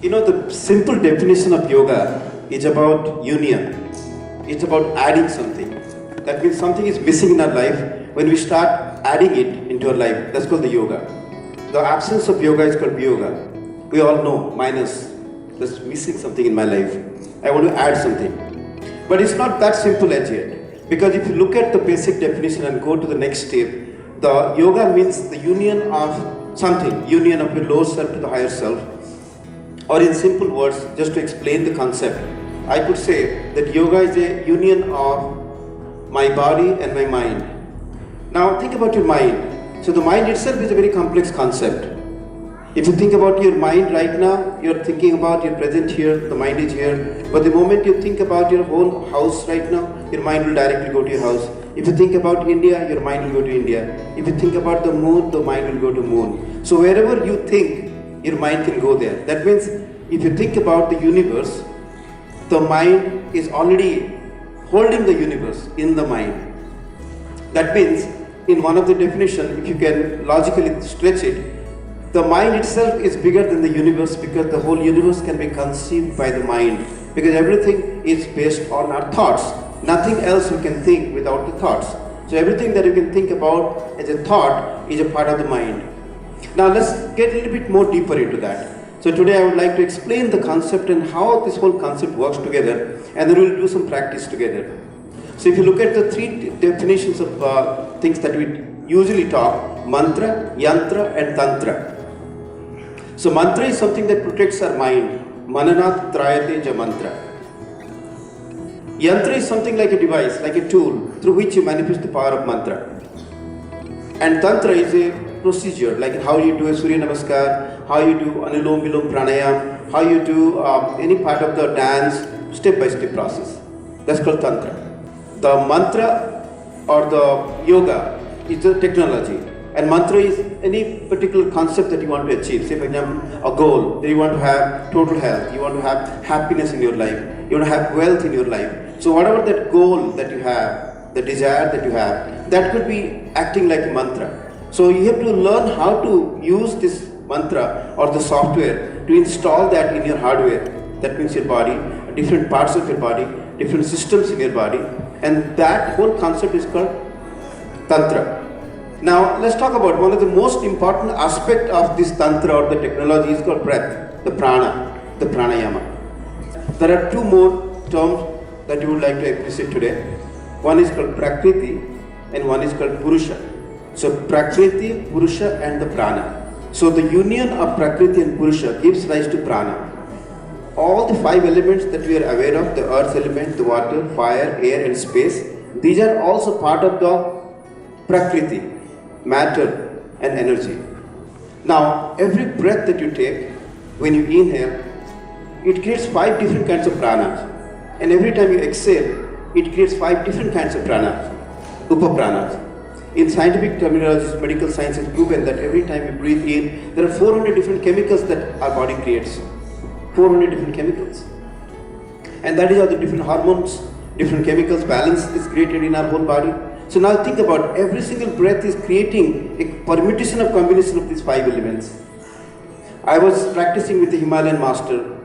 The simple definition of yoga is about union. It's about adding something. That means something is missing in our life. When we start adding it into our life, that's called the yoga. The absence of yoga is called yoga. We all know, minus. There's missing something in my life. I want to add something. But it's not that simple as yet. Because if you look at the basic definition and go to the next step, the yoga means the union of something, union of your lower self to the higher self. Or in simple words, just to explain the concept, I could say that yoga is a union of my body and my mind. Now think about your mind. So the mind itself is a very complex concept. If you think about your mind right now, you're thinking about your present here, the mind is here. But the moment you think about your own house right now, your mind will directly go to your house. If you think about India, your mind will go to India. If you think about the moon, the mind will go to moon. So wherever you think, your mind can go there. That means if you think about the universe, the mind is already holding the universe in the mind. That means in one of the definition, if you can logically stretch it, the mind itself is bigger than the universe because the whole universe can be conceived by the mind. Because everything is based on our thoughts. Nothing else you can think without the thoughts. So everything that you can think about as a thought is a part of the mind. Now let's get a little bit more deeper into that. So today I would like to explain the concept and how this whole concept works together, and then we'll do some practice together. So if you look at the three definitions of things that we usually talk, mantra, yantra and tantra. So mantra is something that protects our mind. Mananat trayate ja mantra. Yantra is something like a device, like a tool through which you manifest the power of mantra. And tantra is a procedure, like how you do a Surya Namaskar, how you do Anulom Vilom Pranayam, how you do any part of the dance, step-by-step process. That's called tantra. The mantra or the yoga is the technology, and mantra is any particular concept that you want to achieve. Say for example, a goal, that you want to have total health, you want to have happiness in your life, you want to have wealth in your life. So whatever that goal that you have, the desire that you have, that could be acting like a mantra. So you have to learn how to use this mantra or the software to install that in your hardware. That means your body, different parts of your body, different systems in your body, and that whole concept is called tantra. Now let's talk about one of the most important aspect of this tantra or the technology is called breath, the prana, the pranayama. There are two more terms that you would like to appreciate today. One is called prakriti and one is called purusha. So prakriti, purusha and the prana. So the union of prakriti and purusha gives rise to prana. All the five elements that we are aware of, the earth element, the water, fire, air and space, these are also part of the prakriti, matter and energy. Now every breath that you take, when you inhale, it creates five different kinds of pranas. And every time you exhale, it creates five different kinds of pranas, upapranas. In scientific terminology, medical science has proven that every time you breathe in, there are 400 different chemicals that our body creates. 400 different chemicals. And that is how the different hormones, different chemicals balance is created in our whole body. So now think about every single breath is creating a permutation of combination of these five elements. I was practicing with the Himalayan master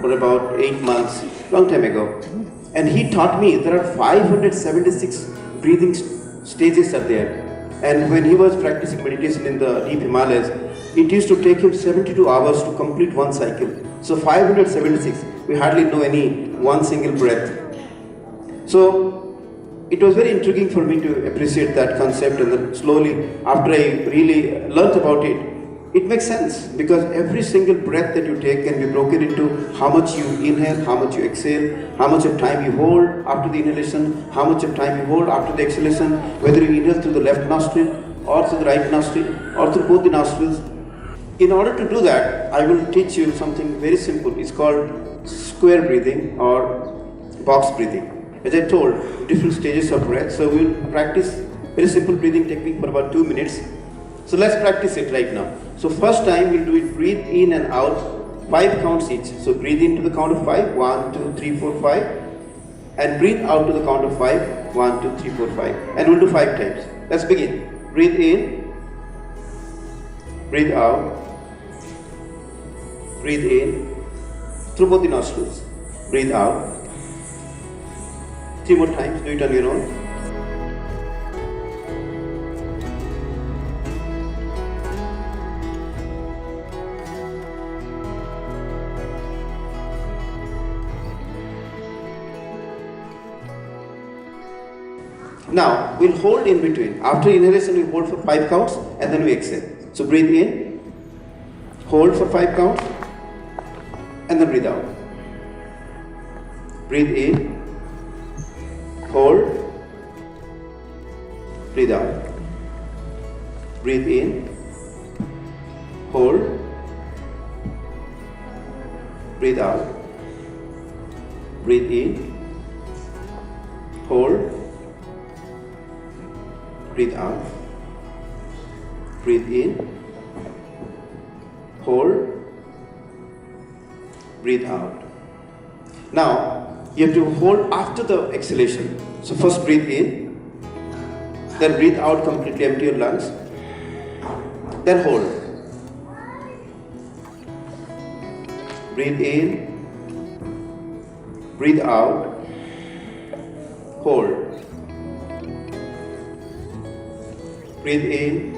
for about 8 months, long time ago. And he taught me there are 576 breathing stages are there. And when he was practicing meditation in the deep Himalayas, it used to take him 72 hours to complete one cycle. So 576, we hardly know any one single breath. So it was very intriguing for me to appreciate that concept, and then slowly, after I really learnt about it, it makes sense because every single breath that you take can be broken into how much you inhale, how much you exhale, how much of time you hold after the inhalation, how much of time you hold after the exhalation, whether you inhale through the left nostril or through the right nostril or through both the nostrils. In order to do that, I will teach you something very simple. It's called square breathing or box breathing. As I told, different stages of breath. So we will practice very simple breathing technique for about 2 minutes. So let's practice it right now. So first time we'll do it, breathe in and out, 5 counts each. So breathe in to the count of 5, 1, 2, 3, 4, 5. And breathe out to the count of 5, 1, 2, 3, 4, 5. And we'll do 5 times. Let's begin. Breathe in, breathe out, breathe in, through both the nostrils. Breathe out. 3 more times, do it on your own. Now, we'll hold in between. After inhalation, we hold for 5 counts and then we exhale. So breathe in, hold for 5 counts, and then breathe out. Breathe in, hold, breathe out. Breathe in, hold, breathe out. Breathe in, hold, breathe out. Breathe in, hold, breathe out. Now, you have to hold after the exhalation. So first breathe in, then breathe out completely, empty your lungs, then hold. Breathe in, breathe out, hold. Breathe in,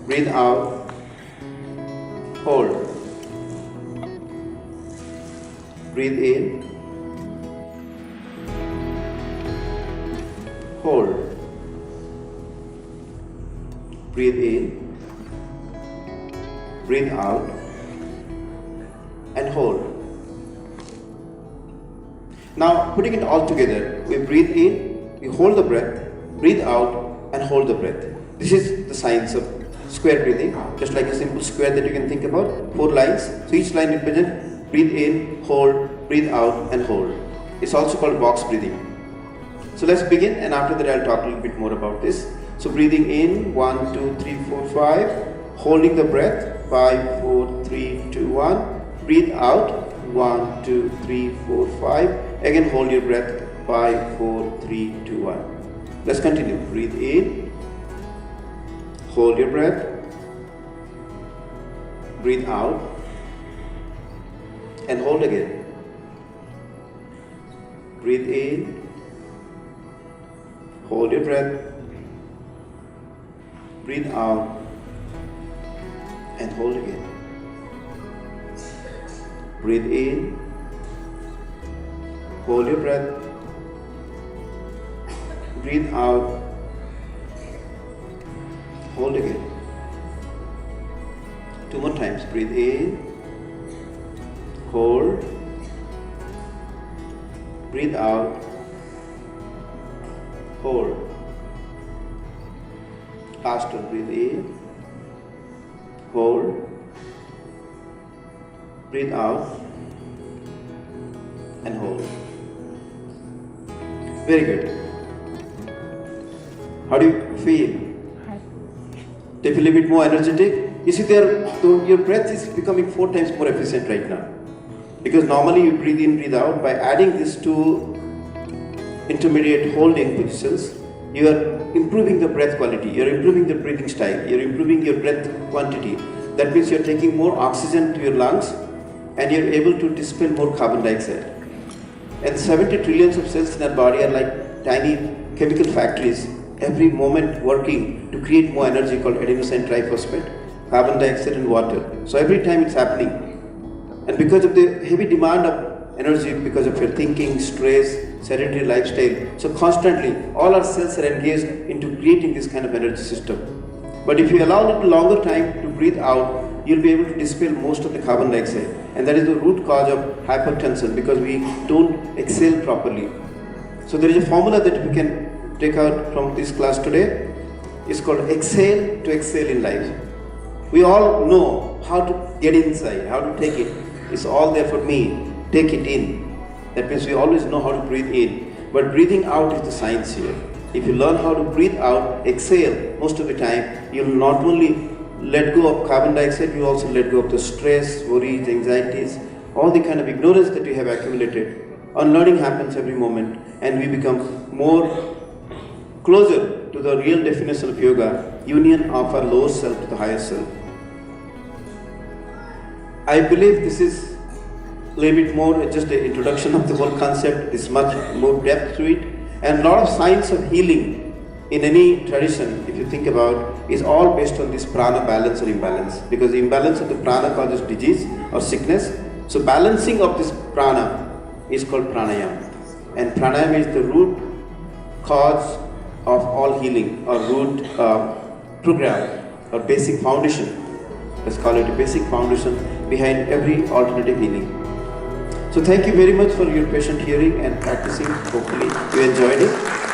breathe out, hold. Breathe in, hold. Breathe in, breathe out, and hold. Now, putting it all together, we breathe in, we hold the breath, breathe out, and hold the breath. This is the science of square breathing, just like a simple square that you can think about, 4 lines. So each line represents breathe in, hold, breathe out, and hold. It's also called box breathing. So let's begin, and after that I'll talk a little bit more about this. So breathing in, 1, 2, 3, 4, 5. Holding the breath, 5, 4, 3, 2, 1. Breathe out, 1, 2, 3, 4, 5. Again hold your breath, 5, 4, 3, 2, 1. Let's continue. Breathe in, hold your breath, breathe out, and hold again. Breathe in, hold your breath, breathe out, and hold again. Breathe in, hold your breath, breathe out, hold again. 2 more times. Breathe in, hold, breathe out, hold. Last one. Breathe in, hold, breathe out, and hold. Very good. How do you feel? Do you feel a bit more energetic? You see, your breath is becoming 4 times more efficient right now. Because normally you breathe in, breathe out. By adding these 2 intermediate holding positions, you are improving the breath quality, you are improving the breathing style, you are improving your breath quantity. That means you are taking more oxygen to your lungs and you are able to dispel more carbon dioxide. And 70 trillions of cells in our body are like tiny chemical factories, every moment working to create more energy called adenosine triphosphate, carbon dioxide and water. So every time it's happening. And because of the heavy demand of energy, because of your thinking, stress, sedentary lifestyle, so constantly all our cells are engaged into creating this kind of energy system. But if you allow a little longer time to breathe out, you'll be able to dispel most of the carbon dioxide. And that is the root cause of hypertension, because we don't exhale properly. So there is a formula that we can take out from this class today. It's called exhale to excel in life. We all know how to get inside, how to take it. It's all there for me. Take it in. That means we always know how to breathe in. But breathing out is the science here. If you learn how to breathe out, exhale most of the time, you'll not only let go of carbon dioxide, you also let go of the stress, worries, anxieties, all the kind of ignorance that you have accumulated. Unlearning happens every moment, and we become more closer to the real definition of yoga, union of our lower self to the higher self. I believe this is a little bit more just an introduction of the whole concept. There's much more depth to it, and a lot of science of healing in any tradition, if you think about, is all based on this prana balance or imbalance, because the imbalance of the prana causes disease or sickness. So balancing of this prana is called pranayama, and pranayama is the root cause of all healing, or root program or basic foundation. Let's call it a basic foundation behind every alternative healing. So thank you very much for your patient hearing and practicing. Hopefully you enjoyed it.